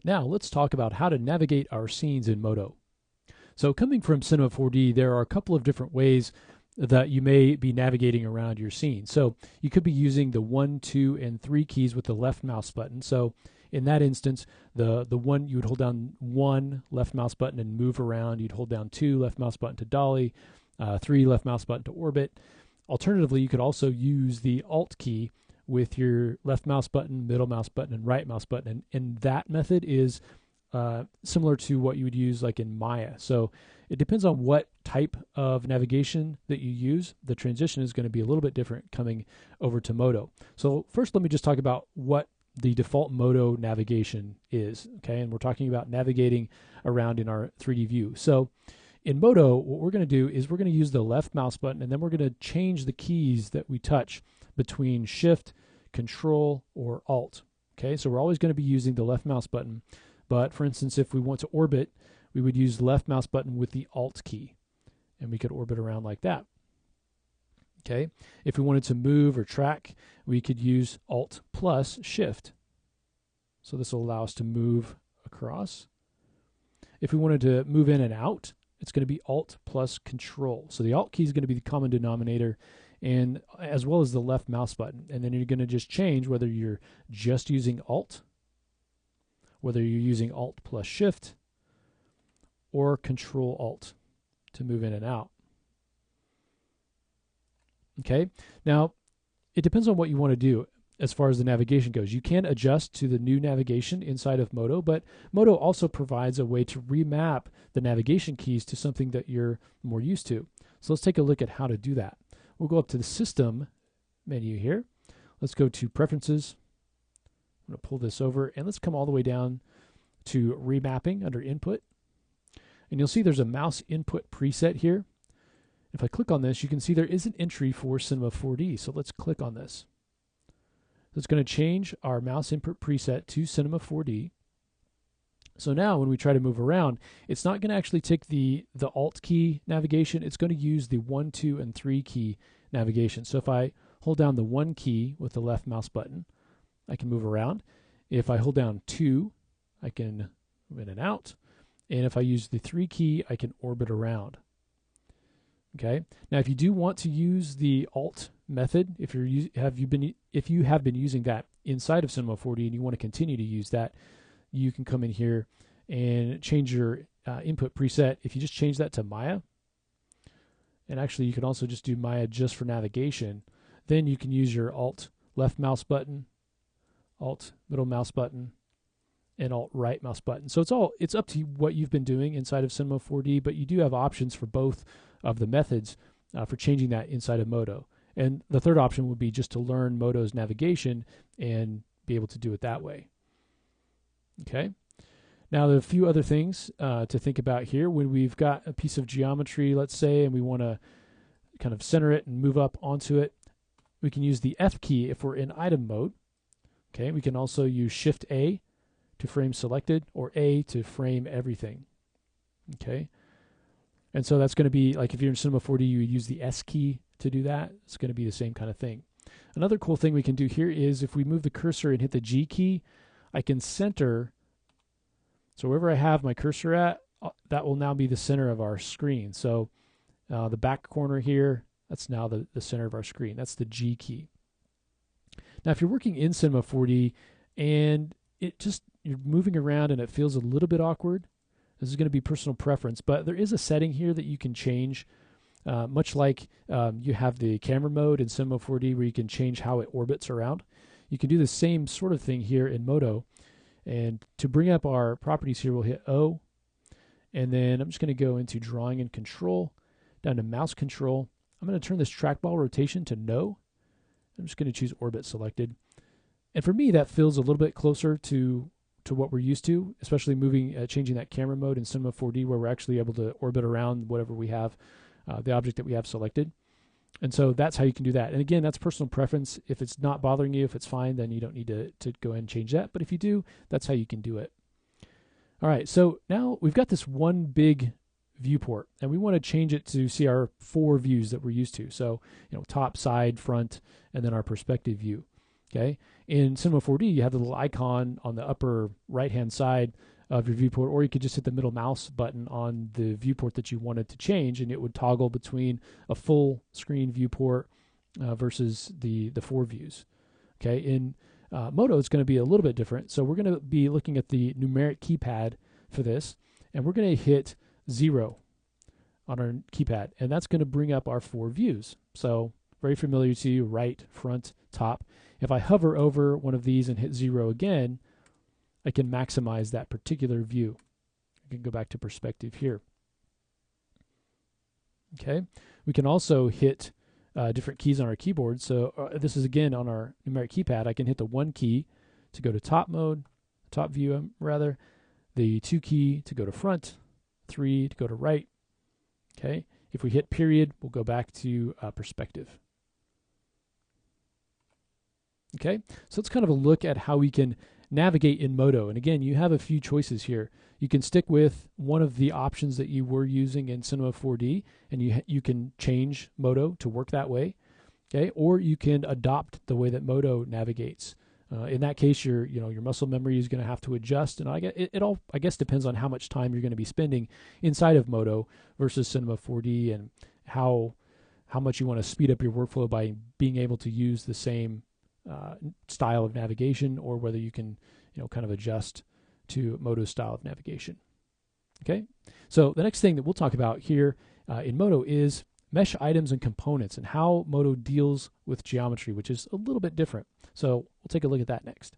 Now let's talk about how to navigate our scenes in Modo. So coming from Cinema 4D, there are a couple of different ways that you may be navigating around your scene. So you could be using the 1, 2, and 3 keys with the left mouse button. So in that instance, the one, you would hold down 1 left mouse button and move around. You'd hold down 2 left mouse button to dolly, 3 left mouse button to orbit. Alternatively, you could also use the Alt key with your left mouse button, middle mouse button, and right mouse button. And that method is similar to what you would use like in Maya. So it depends on what type of navigation that you use. The transition is going to be a little bit different coming over to Modo. So first, let me just talk about what the default Modo navigation is. Okay, and we're talking about navigating around in our 3D view. So in Modo, what we're going to do is we're going to use the left mouse button, and then we're going to change the keys that we touch between Shift, Control, or Alt. Okay, so we're always going to be using the left mouse button. But for instance, if we want to orbit, we would use the left mouse button with the Alt key, and we could orbit around like that. Okay, if we wanted to move or track, we could use Alt plus Shift. So this will allow us to move across. If we wanted to move in and out, it's going to be Alt plus Control. So the Alt key is going to be the common denominator, and as well as the left mouse button. And then you're going to just change whether you're just using Alt, whether you're using Alt plus Shift, or Control Alt to move in and out. Okay, now it depends on what you want to do as far as the navigation goes. You can adjust to the new navigation inside of Modo, but Modo also provides a way to remap the navigation keys to something that you're more used to. So let's take a look at how to do that. We'll go up to the System menu here. Let's go to Preferences. I'm going to pull this over, and let's come all the way down to Remapping under Input. And you'll see there's a mouse input preset here. If I click on this, you can see there is an entry for Cinema 4D. So let's click on this. So it's going to change our mouse input preset to Cinema 4D. So now when we try to move around, it's not going to actually take the Alt key navigation. It's going to use the 1, 2, and 3 key navigation. So if I hold down the 1 key with the left mouse button, I can move around. If I hold down 2, I can move in and out. And if I use the 3 key, I can orbit around. Okay. Now, if you do want to use the Alt method, if you have been using that inside of Cinema 4D and you want to continue to use that, you can come in here and change your input preset. If you just change that to Maya, and actually you can also just do Maya just for navigation, then you can use your Alt left mouse button, Alt middle mouse button, and Alt right mouse button. So it's up to what you've been doing inside of Cinema 4D, but you do have options for both of the methods for changing that inside of Modo. And the third option would be just to learn Modo's navigation and be able to do it that way. Okay. Now, there are a few other things to think about here. When we've got a piece of geometry, let's say, and we want to kind of center it and move up onto it, we can use the F key if we're in item mode. Okay. We can also use Shift A to frame selected, or A to frame everything. Okay. And so that's going to be like if you're in Cinema 4D, you would use the S key to do that. It's going to be the same kind of thing. Another cool thing we can do here is if we move the cursor and hit the G key, I can center. So wherever I have my cursor at, that will now be the center of our screen. So the back corner here, that's now the center of our screen. That's the G key. Now, if you're working in Cinema 4D and you're moving around and it feels a little bit awkward, this is going to be personal preference, but there is a setting here that you can change, much like you have the camera mode in Cinema 4D where you can change how it orbits around. You can do the same sort of thing here in Modo. And to bring up our properties here, we'll hit O. And then I'm just going to go into Drawing and Control, down to Mouse Control. I'm going to turn this trackball rotation to No. I'm just going to choose Orbit Selected. And for me, that feels a little bit closer to what we're used to, especially changing that camera mode in Cinema 4D where we're actually able to orbit around whatever we have, the object that we have selected. And so that's how you can do that. And again, that's personal preference. If it's not bothering you, if it's fine, then you don't need to go ahead and change that. But if you do, that's how you can do it. All right, so now we've got this one big viewport, and we want to change it to see our 4 views that we're used to. So, top, side, front, and then our perspective view. Okay, in Cinema 4D, you have the little icon on the upper right-hand side of your viewport, or you could just hit the middle mouse button on the viewport that you wanted to change, and it would toggle between a full screen viewport versus the 4 views. Okay, in Modo, it's going to be a little bit different. So we're going to be looking at the numeric keypad for this, and we're going to hit 0 on our keypad, and that's going to bring up our 4 views. So very familiar to you, right, front, top. If I hover over one of these and hit 0 again, I can maximize that particular view. I can go back to perspective here. Okay, we can also hit different keys on our keyboard. So this is again on our numeric keypad. I can hit the 1 key to go to top mode, top view rather, the 2 key to go to front, 3 to go to right. Okay, if we hit period, we'll go back to perspective. Okay, so it's kind of a look at how we can navigate in Modo. And again, you have a few choices here. You can stick with one of the options that you were using in Cinema 4D, and you can change Modo to work that way. Okay, or you can adopt the way that Modo navigates. In that case, your muscle memory is going to have to adjust, and it all depends on how much time you're going to be spending inside of Modo versus Cinema 4D, and how much you want to speed up your workflow by being able to use the same style of navigation, or whether you can kind of adjust to Modo's style of navigation. Okay, so the next thing that we'll talk about here in Modo is mesh items and components, and how Modo deals with geometry, which is a little bit different. So we'll take a look at that next.